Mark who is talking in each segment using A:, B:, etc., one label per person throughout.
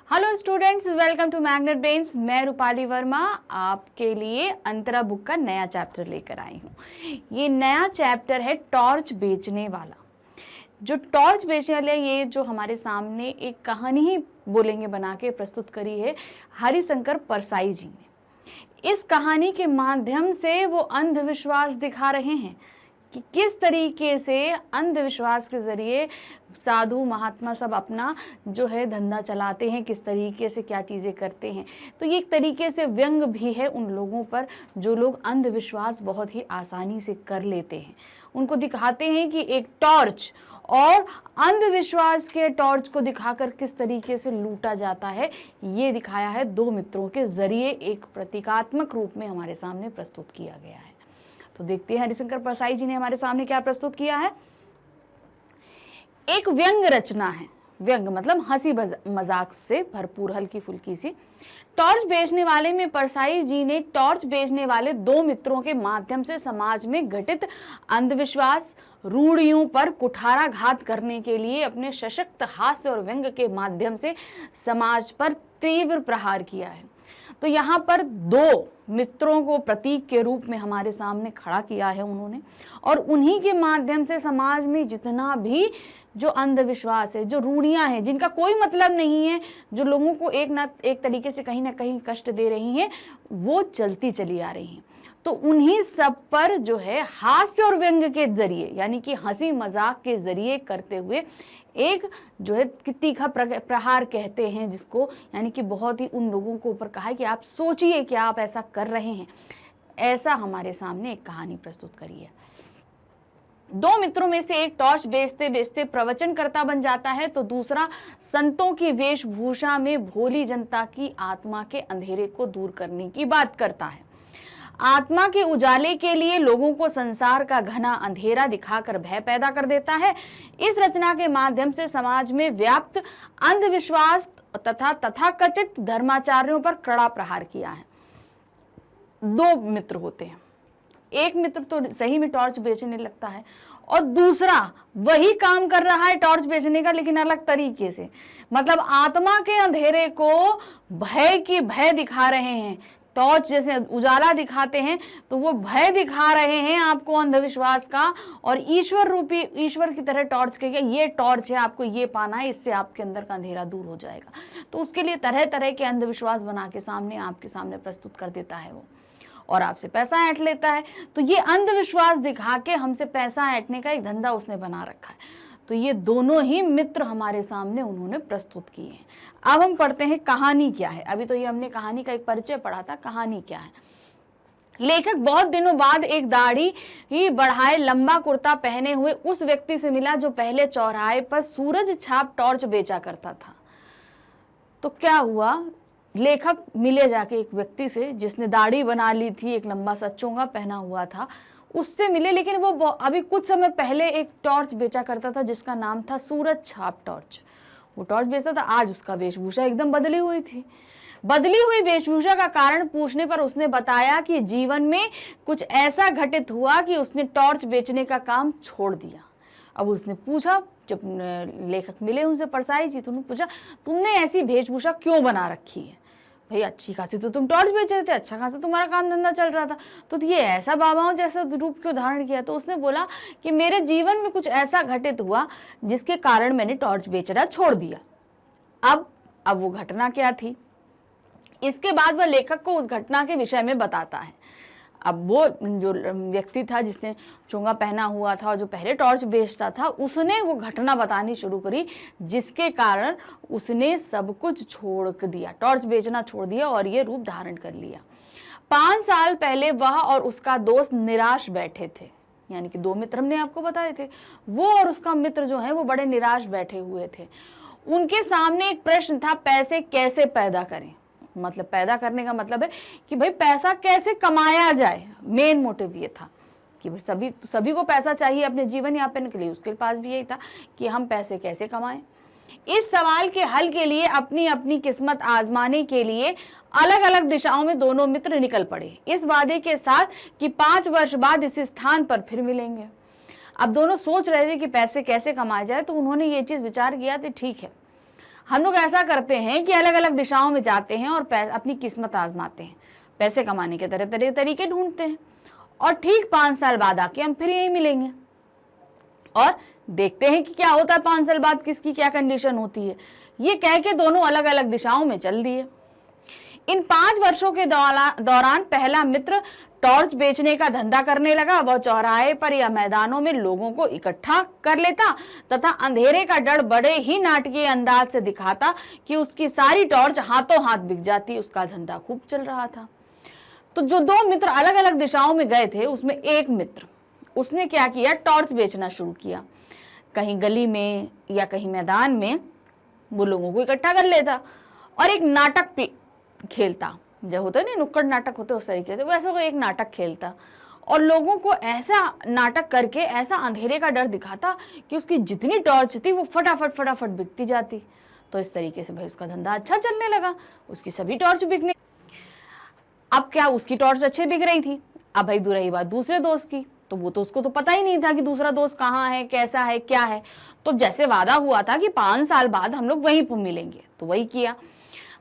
A: Hello students, welcome to Magnet Brains. मैं रूपाली वर्मा आपके लिए अंतरा बुक का नया चैप्टर लेकर आई हूँ। ये नया चैप्टर है टॉर्च बेचने वाला। जो टॉर्च बेचने वाला, ये जो हमारे सामने एक कहानी ही बोलेंगे बना के प्रस्तुत करी है हरिशंकर परसाई जी ने। इस कहानी के माध्यम से वो अंधविश्वास दिखा रहे हैं कि किस तरीके से अंधविश्वास के जरिए साधु महात्मा सब अपना जो है धंधा चलाते हैं, किस तरीके से क्या चीज़ें करते हैं। तो ये एक तरीके से व्यंग भी है उन लोगों पर जो लोग अंधविश्वास बहुत ही आसानी से कर लेते हैं। उनको दिखाते हैं कि एक टॉर्च और अंधविश्वास के टॉर्च को दिखाकर किस तरीके से लूटा जाता है, ये दिखाया है दो मित्रों के जरिए, एक प्रतीकात्मक रूप में हमारे सामने प्रस्तुत किया गया है। तो देखते हैं हरिशंकर परसाई जी ने हमारे सामने क्या प्रस्तुत किया है। एक व्यंग रचना है। व्यंग मतलब हंसी मजाक से भरपूर हल्की फुल्की सी। टॉर्च बेचने वाले में परसाई जी ने टॉर्च बेचने वाले दो मित्रों के माध्यम से समाज में घटित अंधविश्वास रूढ़ियों पर कुठाराघात करने के लिए अपने सशक्त हास्य और व्यंग के माध्यम से समाज पर तीव्र प्रहार किया है। तो यहाँ पर दो मित्रों को प्रतीक के रूप में हमारे सामने खड़ा किया है उन्होंने, और उन्हीं के माध्यम से समाज में जितना भी जो अंधविश्वास है, जो रूढ़ियां हैं, जिनका कोई मतलब नहीं है, जो लोगों को एक तरीके से कहीं ना कहीं कष्ट दे रही हैं, वो चलती चली आ रही हैं। तो उन्हीं सब पर जो है हास्य और व्यंग के जरिए, यानी कि हंसी मजाक के जरिए करते हुए एक जो है तीखा प्रहार कहते हैं जिसको, यानी कि बहुत ही उन लोगों को ऊपर कहा है कि आप सोचिए कि आप ऐसा कर रहे हैं। ऐसा हमारे सामने एक कहानी प्रस्तुत करी है। दो मित्रों में से एक टॉर्च बेचते बेचते प्रवचनकर्ता बन जाता है, तो दूसरा संतों की वेशभूषा में भोली जनता की आत्मा के अंधेरे को दूर करने की बात करता है। आत्मा के उजाले के लिए लोगों को संसार का घना अंधेरा दिखाकर भय पैदा कर देता है। इस रचना के माध्यम से समाज में व्याप्त अंधविश्वास तथा तथाकथित धर्माचार्यों पर कड़ा प्रहार किया है। दो मित्र होते हैं, एक मित्र तो सही में टॉर्च बेचने लगता है और दूसरा वही काम कर रहा है टॉर्च बेचने का, लेकिन अलग तरीके से। मतलब आत्मा के अंधेरे को भय दिखा रहे हैं। टॉर्च जैसे उजाला दिखाते हैं तो वो भय दिखा रहे हैं आपको अंधविश्वास का, और ईश्वर की तरह टॉर्च कहेगा ये टॉर्च है, आपको ये पाना है, इससे आपके अंदर का अंधेरा दूर हो जाएगा। तो उसके लिए तरह तरह के अंधविश्वास बना के आपके सामने प्रस्तुत कर देता है वो, और आपसे पैसा ऐंठ लेता है। तो ये अंधविश्वास दिखा के हमसे पैसा ऐंठने का एक धंधा उसने बना रखा है। तो ये दोनों ही मित्र हमारे सामने उन्होंने प्रस्तुत किए हैं। अब हम पढ़ते हैं कहानी क्या है। अभी तो ये हमने कहानी का एक परिचय पढ़ा था, कहानी क्या है। लेखक बहुत दिनों बाद एक दाढ़ी ही बढ़ाए लंबा कुर्ता पहने हुए उस व्यक्ति से मिला जो पहले चौराहे पर सूरज छाप टॉर्च बेचा करता था। तो क्या हुआ, लेखक मिले जाके एक व्यक्ति से जिसने दाढ़ी बना ली थी, एक लंबा सा चोंगा पहना हुआ था, उससे मिले। लेकिन वो अभी कुछ समय पहले एक टॉर्च बेचा करता था जिसका नाम था सूरज छाप टॉर्च। वो टॉर्च बेचता था। आज उसका वेशभूषा एकदम बदली हुई थी। बदली हुई वेशभूषा का कारण पूछने पर उसने बताया कि जीवन में कुछ ऐसा घटित हुआ कि उसने टॉर्च बेचने का काम छोड़ दिया। अब उसने पूछा, जब लेखक मिले उनसे, परसाई जी, तुमने पूछा तुमने ऐसी वेशभूषा क्यों बना रखी है? भाई अच्छी खासी तो तुम टॉर्च बेच रहे थे, अच्छा खासा तुम्हारा काम धंधा चल रहा था, तो ये ऐसा बाबाओं जैसा रूप क्यों धारण किया? तो उसने बोला कि मेरे जीवन में कुछ ऐसा घटित हुआ जिसके कारण मैंने टॉर्च बेचना छोड़ दिया। अब वो घटना क्या थी, इसके बाद वह लेखक को उस घटना के विषय में बताता है। अब वो जो व्यक्ति था जिसने चोंगा पहना हुआ था और जो पहले टॉर्च बेचता था, उसने वो घटना बतानी शुरू करी जिसके कारण उसने सब कुछ छोड़ दिया, टॉर्च बेचना छोड़ दिया और ये रूप धारण कर लिया। 5 साल पहले वह और उसका दोस्त निराश बैठे थे, यानी कि दो मित्र हमने आपको बताए थे। वो और उसका मित्र जो है वो बड़े निराश बैठे हुए थे। उनके सामने एक प्रश्न था, पैसे कैसे पैदा करें। मतलब पैदा करने का मतलब है कि भाई पैसा कैसे कमाया जाए। मेन मोटिव ये था कि भाई सभी को पैसा चाहिए अपने जीवन यापन के लिए। उसके पास भी यही था कि हम पैसे कैसे कमाएं। इस सवाल के हल के लिए अपनी अपनी किस्मत आजमाने के लिए अलग अलग दिशाओं में दोनों मित्र निकल पड़े, इस वादे के साथ कि 5 वर्ष बाद इस स्थान पर फिर मिलेंगे। अब दोनों सोच रहे थे कि पैसे कैसे कमाए जाए, तो उन्होंने ये चीज विचार किया कि ठीक है, हम लोग ऐसा करते हैं कि अलग अलग दिशाओं में जाते हैं और अपनी किस्मत आजमाते हैं, पैसे कमाने के तरह तरीके ढूंढते हैं, और ठीक 5 साल बाद आके हम फिर यही मिलेंगे और देखते हैं कि क्या होता है 5 साल बाद, किसकी क्या कंडीशन होती है। ये कह के दोनों अलग अलग दिशाओं में चल दिए। इन 5 वर्षों के दौरान पहला मित्र टॉर्च बेचने का धंधा करने लगा। वह चौराहे पर या मैदानों में लोगों को इकट्ठा कर लेता तथा अंधेरे का डर बड़े ही नाटकीय अंदाज से दिखाता कि उसकी सारी टॉर्च हाथों हाथ बिक जाती। उसका धंधा खूब चल रहा था। तो जो 2 मित्र अलग अलग दिशाओं में गए थे, उसमें एक मित्र, उसने क्या किया, टॉर्च बेचना शुरू किया। कहीं गली में या कहीं मैदान में वो लोगों को इकट्ठा कर लेता और एक नाटक खेलता, जब होता है ना नुक्कड़ नाटक होते उस तरीके से, वैसे वो एक नाटक खेलता और लोगों को ऐसा नाटक करके ऐसा अंधेरे का डर दिखाता कि उसकी जितनी टॉर्च थी वो फटाफट बिकती जाती। तो इस तरीके से भाई उसका धंधा अच्छा चलने लगा, उसकी सभी टॉर्च बिकने। अब क्या, उसकी टॉर्च अच्छे बिक रही थी। अब भाई रही बात दूसरे दोस्त की, तो वो तो उसको तो पता ही नहीं था कि दूसरा दोस्त कहाँ है, कैसा है, क्या है। तो जैसे वादा हुआ था कि 5 साल बाद हम लोग वहीं पर मिलेंगे, तो वही किया।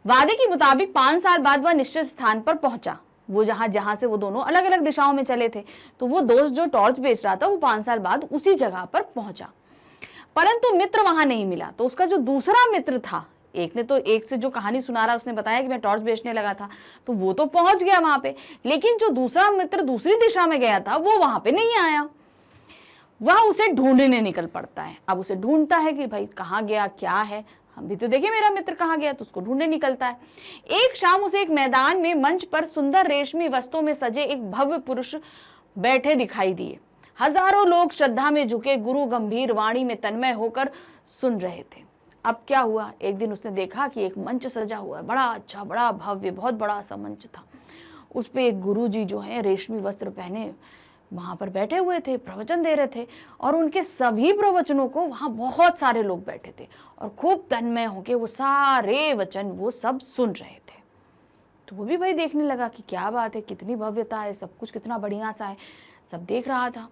A: वादे के मुताबिक 5 साल बाद वह निश्चित स्थान पर पहुंचा, वो जहां से वो दोनों अलग अलग दिशाओं में चले थे। तो वो दोस्त जो टॉर्च बेच रहा था वो 5 साल बाद उसी जगह पर पहुंचा, परंतु मित्र वहां नहीं मिला। तो उसका जो दूसरा मित्र था, एक ने तो एक से जो कहानी सुना रहा उसने बताया कि मैं टॉर्च बेचने लगा था, तो वो तो पहुंच गया वहां पे, लेकिन जो दूसरा मित्र दूसरी दिशा में गया था वो वहां पे नहीं आया। वह उसे ढूंढने निकल पड़ता है। अब उसे ढूंढता है कि भाई कहाँ गया, क्या है, हम भी तो देखे मेरा मित्र कहाँ गया, तो उसको ढूंढने निकलता है। एक शाम उसे एक मैदान में मंच पर सुंदर रेशमी वस्त्रों में सजे एक भव्य पुरुष बैठे दिखाई दिए। हजारों लोग श्रद्धा में झुके गुरु गंभीर वाणी में तन्मय होकर सुन रहे थे। अब क्या हुआ, एक दिन उसने देखा कि एक मंच सजा हुआ है, बड़ा अच्छा, बड़ा भव्य, बहुत बड़ा सा मंच था। उस पे एक गुरु जी जो है रेशमी वस्त्र पहने वहां पर बैठे हुए थे, प्रवचन दे रहे थे, और उनके सभी प्रवचनों को वहां बहुत सारे लोग बैठे थे और खूब तन्मय होके वो सारे वचन वो सब सुन रहे थे। तो वो भी भाई देखने लगा कि क्या बात है, कितनी भव्यता है, सब कुछ कितना बढ़िया सा है, सब देख रहा था।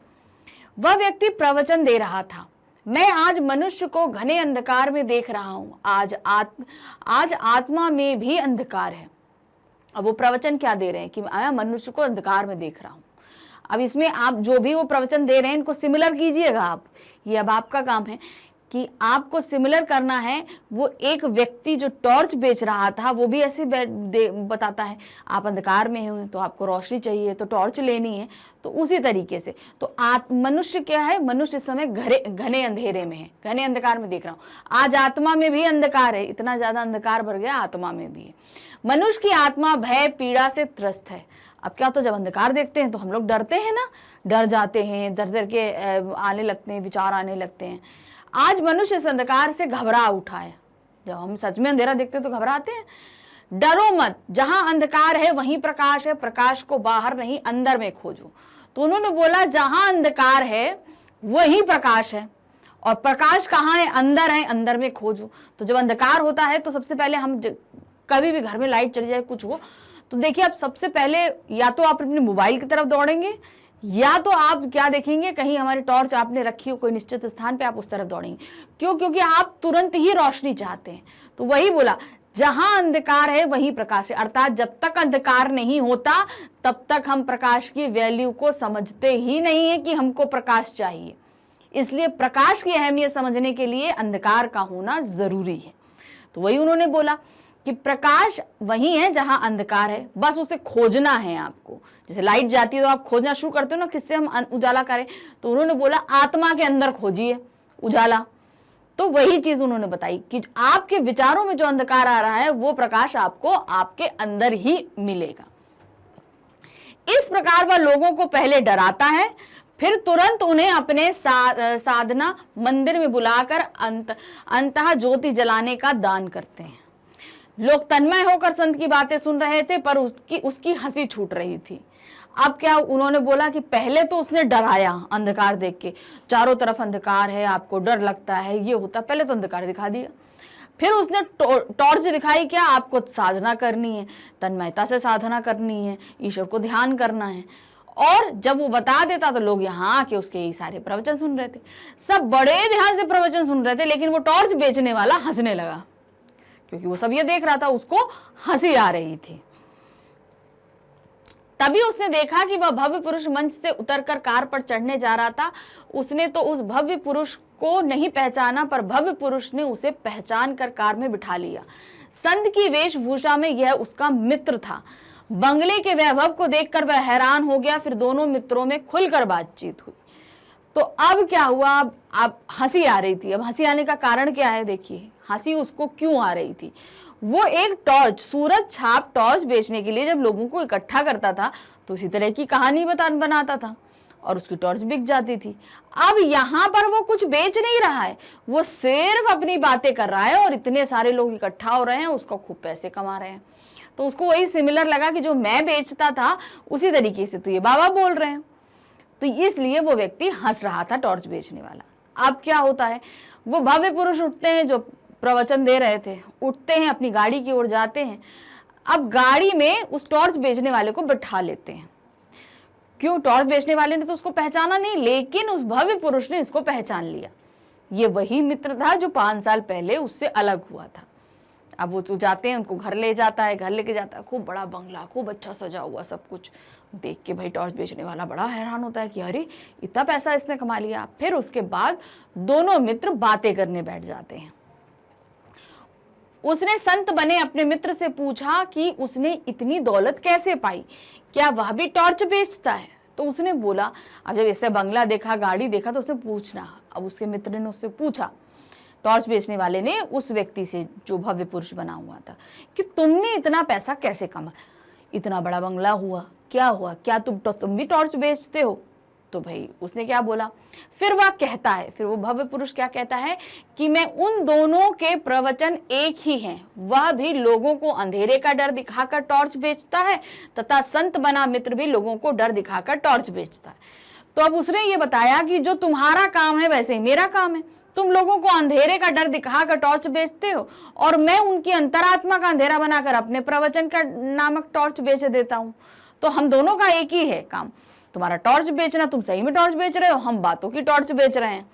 A: वह व्यक्ति प्रवचन दे रहा था, मैं आज मनुष्य को घने अंधकार में देख रहा हूँ, आज आत्मा में भी अंधकार है। अब वो प्रवचन क्या दे रहे हैं कि मैं मनुष्य को अंधकार में देख रहा हूँ। अब इसमें आप जो भी वो प्रवचन दे रहे हैं इनको सिमिलर कीजिएगा आप, ये अब आपका काम है कि आपको सिमिलर करना है। वो एक व्यक्ति जो टॉर्च बेच रहा था वो भी ऐसे बताता है, आप अंधकार में हो तो आपको रोशनी चाहिए तो टॉर्च लेनी है, तो उसी तरीके से तो मनुष्य क्या है, मनुष्य इस समय घने अंधेरे में है, घने अंधकार में देख रहा हूँ। आज आत्मा में भी अंधकार है, इतना ज्यादा अंधकार भर गया आत्मा में भी है। मनुष्य की आत्मा भय पीड़ा से त्रस्त है। अब क्या, तो जब अंधकार देखते हैं तो हम लोग डरते हैं ना, डर जाते हैं, डर के आने लगते हैं, विचार आने लगते हैं। आज मनुष्य इस अंधकार से घबरा उठा है। जब हम सच में अंधेरा देखते हैं तो घबराते हैं। डरो मत, जहां अंधकार है वहीं प्रकाश है, प्रकाश को बाहर नहीं अंदर में खोजो। तो उन्होंने बोला जहां अंधकार है वहीं प्रकाश है, और प्रकाश कहाँ है, अंदर है, अंदर में खोजो। तो जब अंधकार होता है तो सबसे पहले हम कभी भी घर में लाइट चली जाए कुछ हो तो देखिए, आप सबसे पहले या तो आप अपने मोबाइल की तरफ दौड़ेंगे, या तो आप क्या देखेंगे, कहीं हमारी टॉर्च आपने रखी हो कोई निश्चित स्थान पे, आप उस तरफ दौड़ेंगे। क्यों? क्योंकि आप तुरंत ही रोशनी चाहते हैं। तो वही बोला, जहां अंधकार है वहीं प्रकाश है, अर्थात जब तक अंधकार नहीं होता तब तक हम प्रकाश की वैल्यू को समझते ही नहीं है कि हमको प्रकाश चाहिए। इसलिए प्रकाश की अहमियत समझने के लिए अंधकार का होना जरूरी है। तो वही उन्होंने बोला कि प्रकाश वही है जहां अंधकार है, बस उसे खोजना है आपको। जैसे लाइट जाती है तो आप खोजना शुरू करते हो ना, किससे हम उजाला करें, तो उन्होंने बोला आत्मा के अंदर खोजिए उजाला। तो वही चीज उन्होंने बताई कि आपके विचारों में जो अंधकार आ रहा है वो प्रकाश आपको आपके अंदर ही मिलेगा। इस प्रकार वह लोगों को पहले डराता है, फिर तुरंत उन्हें अपने साधना मंदिर में बुलाकर अंतः ज्योति जलाने का दान करते हैं। लोग तन्मय होकर संत की बातें सुन रहे थे, पर उसकी हंसी छूट रही थी। अब क्या, उन्होंने बोला कि पहले तो उसने डराया अंधकार देख के, चारों तरफ अंधकार है, आपको डर लगता है, ये होता, पहले तो अंधकार दिखा दिया। फिर उसने टॉर्च दिखाई, क्या आपको साधना करनी है, तन्मयता से साधना करनी है, ईश्वर को ध्यान करना है। और जब वो बता देता तो लोग यहाँ आके उसके यही सारे प्रवचन सुन रहे थे, सब बड़े ध्यान से प्रवचन सुन रहे थे, लेकिन वो टॉर्च बेचने वाला हंसने लगा क्योंकि वो सब ये देख रहा था, उसको हंसी आ रही थी। तभी उसने देखा कि वह भव्य पुरुष मंच से उतरकर कार पर चढ़ने जा रहा था। उसने तो उस भव्य पुरुष को नहीं पहचाना, पर भव्य पुरुष ने उसे पहचान कर कार में बिठा लिया। संत की वेशभूषा में यह उसका मित्र था। बंगले के वैभव को देखकर वह हैरान हो गया। फिर दोनों मित्रों में खुलकर बातचीत हुई। तो अब क्या हुआ, अब हंसी आ रही थी। अब हंसी आने का कारण क्या है, देखिए हंसी उसको क्यों आ रही थी। वो एक टॉर्च, सूरज छाप टॉर्च बेचने के लिए जब लोगों को इकट्ठा करता था तो उसी तरह की कहानी बनाता था और उसकी टॉर्च बिक जाती थी। अब यहाँ पर वो कुछ बेच नहीं रहा है, वो सिर्फ अपनी बातें कर रहा है और इतने सारे लोग इकट्ठा हो रहे हैं, उसको खूब पैसे कमा रहे हैं। तो उसको वही सिमिलर लगा कि जो मैं बेचता था उसी तरीके से तो ये बाबा बोल रहे हैं। तो इसलिए वो व्यक्ति हंस रहा था, टॉर्च बेचने वाला। अब क्या होता है, वो भव्य पुरुष उठते हैं जो प्रवचन दे रहे थे, उठते हैं, अपनी गाड़ी की ओर जाते हैं। अब गाड़ी में उस टॉर्च बेचने वाले को बिठा लेते हैं। क्यों, टॉर्च बेचने वाले ने तो उसको पहचाना नहीं, लेकिन उस भव्य पुरुष ने इसको पहचान लिया। ये वही मित्र था जो 5 साल पहले उससे अलग हुआ था। अब वो जाते हैं, उनको घर ले जाता है, घर लेके जाता है, खूब बड़ा बंगला, खूब अच्छा सजा हुआ सब कुछ देख के भाई टॉर्च बेचने वाला बड़ा हैरान होता है कि अरे इतना पैसा इसने कमा लिया। फिर उसके बाद दोनों मित्र बातें करने बैठ जाते हैं। उसने संत बने अपने मित्र से पूछा कि उसने इतनी दौलत कैसे पाई, क्या वह भी टॉर्च बेचता है। तो उसने बोला, अब जब इससे बंगला देखा, गाड़ी देखा, तो उसने पूछना। अब उसके मित्र ने उससे पूछा, टॉर्च बेचने वाले ने उस व्यक्ति से जो भव्य पुरुष बना हुआ था, कि तुमने इतना पैसा कैसे कमा, इतना बड़ा बंगला हुआ, क्या हुआ, क्या तुम भी टॉर्च बेचते हो। तो भाई उसने क्या बोला, फिर वह कहता है, फिर वो भव्य पुरुष क्या कहता है कि मैं उन दोनों के प्रवचन एक ही हैं। वह भी लोगों को अंधेरे का डर दिखाकर टॉर्च बेचता है तथा संत बना मित्र भी लोगों को डर दिखाकर टॉर्च बेचता है। तो अब उसने ये बताया कि जो तुम्हारा काम है वैसे ही मेरा काम है। तुम लोगों को अंधेरे का डर दिखाकर टॉर्च बेचते हो और मैं उनकी अंतरात्मा का अंधेरा बनाकर अपने प्रवचन का नामक टॉर्च बेच देता हूं। तो हम दोनों का एक ही है काम, तुम्हारा टॉर्च बेचना, तुम सही में टॉर्च बेच रहे हो, हम बातों की टॉर्च बेच रहे हैं।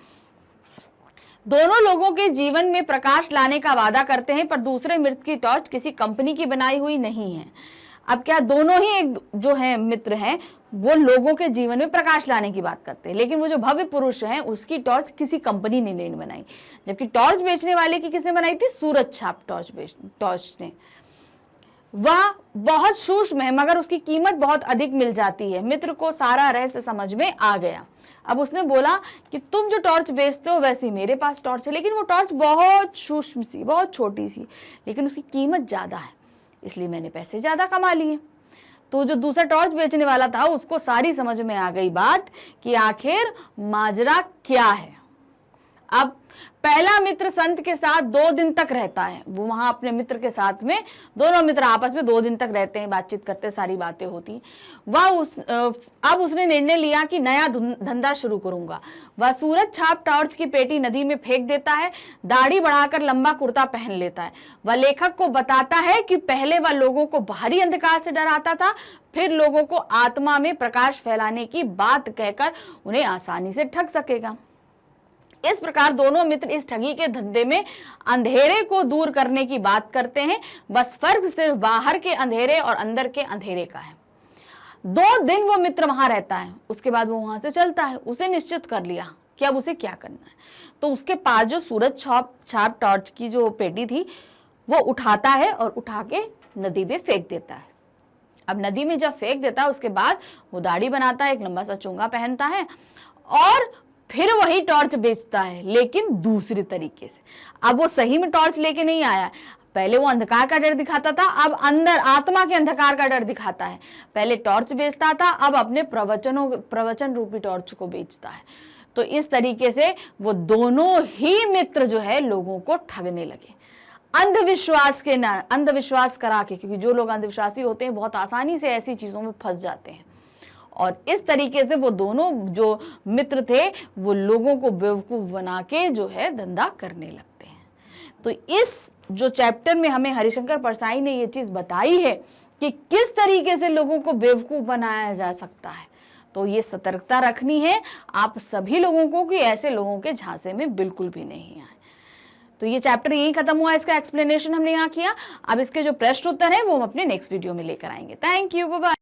A: दोनों लोगों के जीवन में प्रकाश लाने का वादा करते हैं, पर दूसरे मित्र की टॉर्च किसी कंपनी की बनाई हुई नहीं है। अब क्या, दोनों ही एक जो है मित्र हैं, वो लोगों के जीवन में प्रकाश लाने की बात करते हैं, लेकिन वो जो भव्य पुरुष है उसकी टॉर्च किसी कंपनी ने नहीं बनाई, जबकि टॉर्च बेचने वाले की किसने बनाई थी, सूरज छाप टॉर्च ने। वह बहुत सूक्ष्म है मगर उसकी कीमत बहुत अधिक मिल जाती है। मित्र को सारा रहस्य समझ में आ गया। अब उसने बोला कि तुम जो टॉर्च बेचते हो वैसे मेरे पास टॉर्च है, लेकिन वो टॉर्च बहुत सूक्ष्म सी, बहुत छोटी सी, लेकिन उसकी कीमत ज़्यादा है, इसलिए मैंने पैसे ज़्यादा कमा लिए। तो जो दूसरा टॉर्च बेचने वाला था उसको सारी समझ में आ गई बात कि आखिर माजरा क्या है। अब पहला मित्र संत के साथ 2 दिन तक रहता है। वो वहां अपने मित्र के साथ में, दोनों मित्र आपस में 2 दिन तक रहते हैं, बातचीत करते, सारी बातें होती। अब उसने निर्णय लिया कि नया धंधा शुरू करूंगा। वह सूरज छाप टॉर्च की पेटी नदी में फेंक देता है, दाढ़ी बढ़ाकर लंबा कुर्ता पहन लेता है। वह लेखक को बताता है कि पहले वह लोगों को बाहरी अंधकार से डराता था, फिर लोगों को आत्मा में प्रकाश फैलाने की बात कहकर उन्हें आसानी से ठग सकेगा। इस प्रकार दोनों मित्र इस ठगी के धंधे में अंधेरे को दूर करने की बात करते हैं। बस फर्क सिर्फ बाहर के अंधेरे और अंदर के अंधेरे का है। 2 दिन वो मित्र वहां रहता है, उसके बाद वो वहां से चलता है। उसे निश्चित कर लिया कि अब उसे क्या करना है। तो उसके पास जो सूरज छाप टॉर्च की जो पेटी थी वो उठाता है और उठा के नदी में फेंक देता है। अब नदी में जब फेंक देता है उसके बाद वो दाढ़ी बनाता है, एक लंबा सा चोंगा पहनता है और फिर वही टॉर्च बेचता है, लेकिन दूसरे तरीके से। अब वो सही में टॉर्च लेके नहीं आया, पहले वो अंधकार का डर दिखाता था, अब अंदर आत्मा के अंधकार का डर दिखाता है। पहले टॉर्च बेचता था, अब अपने प्रवचन रूपी टॉर्च को बेचता है। तो इस तरीके से वो दोनों ही मित्र जो है लोगों को ठगने लगे, अंधविश्वास करा के, क्योंकि जो लोग अंधविश्वासी होते हैं बहुत आसानी से ऐसी चीजों में फंस जाते हैं। और इस तरीके से वो दोनों जो मित्र थे वो लोगों को बेवकूफ बना के जो है धंधा करने लगते हैं। तो इस जो चैप्टर में हमें हरिशंकर परसाई ने ये चीज बताई है कि किस तरीके से लोगों को बेवकूफ बनाया जा सकता है। तो ये सतर्कता रखनी है आप सभी लोगों को कि ऐसे लोगों के झांसे में बिल्कुल भी नहीं आए। तो ये चैप्टर यही खत्म हुआ, इसका एक्सप्लेनेशन हमने यहाँ किया। अब इसके जो प्रश्न उत्तर है वो हम अपने नेक्स्ट वीडियो में लेकर आएंगे। Thank you, bye bye.